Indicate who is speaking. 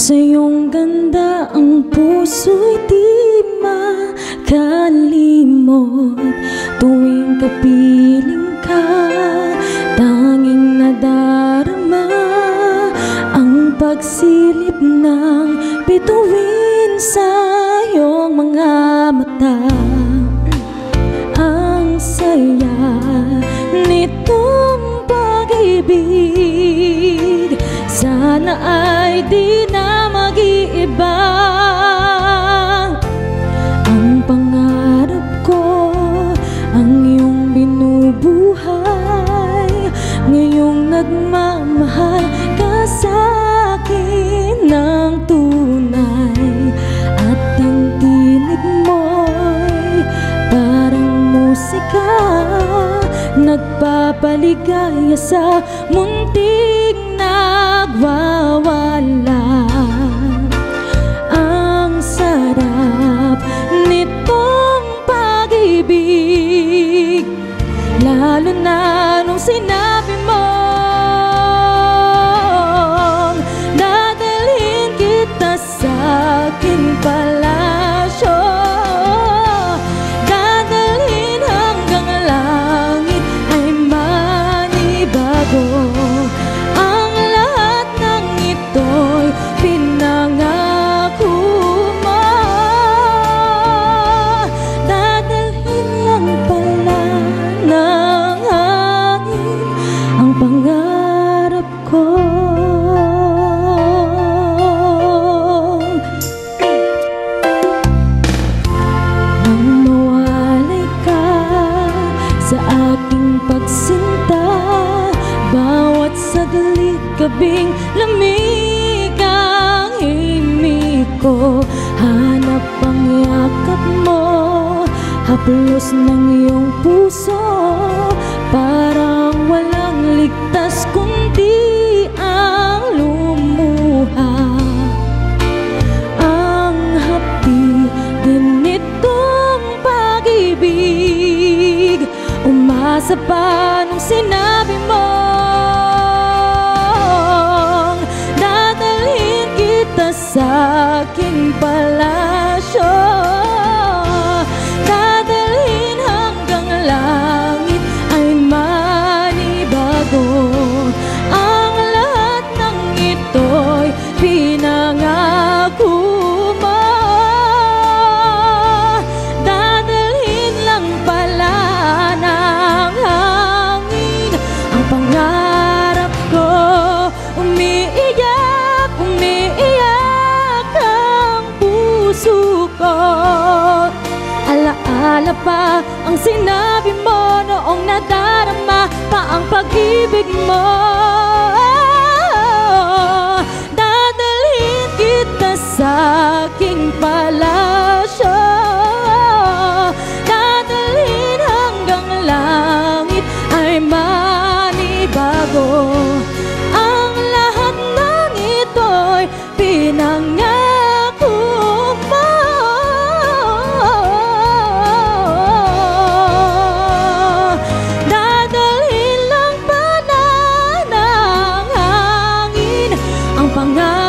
Speaker 1: Sa iyong ganda ang puso'y di makalimot. Tuwing kapiling ka, tanging nadarama ang pagsilip ng bituin sa iyong mga mata. Ang saya nitong pag-ibig, sana ay di na mag-iiba. Ang pangarap ko, ang iyong binubuhay, ngayong nagmamahal ka sa'kin ng tunay. At ang tinig mo'y parang musika, nagpapaligaya sa munting nagwawala. Ang sarap nitong pag-ibig, lalo na nung sinabi mong dadalhin kita sa aking palasyo, dadalhin hanggang langit ay manibago. Ang lahat ng ito'y pinangako mo, dadalhin lang pala ng hangin ang pangarap ko. Nang mawalay ka sa aking pagsinta, bawat saglit kabing lamig ang himig ko. Hanap ang yakap mo, haplos ng iyong puso, parang walang ligtas kundi ang lumuha. Ang hapdi din nitong pag-ibig, umasa pa nung sinabi mong dadalhin kita sa aking palasyo, dadalhin hanggang langit ay manibago. Ang lahat ng ito'y pinangako mo, dadalhin lang pala ng hangin ang pangarap ko. Umiiyak, umiiyak ang puso ko. Alaala pa ang sinabi mo noong nadarama pa ang pag-ibig mo. Dadalhin kita sa aking palasyo, dadalhin hanggang langit ay manibago. Ang lahat ng ito'y pinangako mo, dadalhin lang pala ng hangin ang pangarap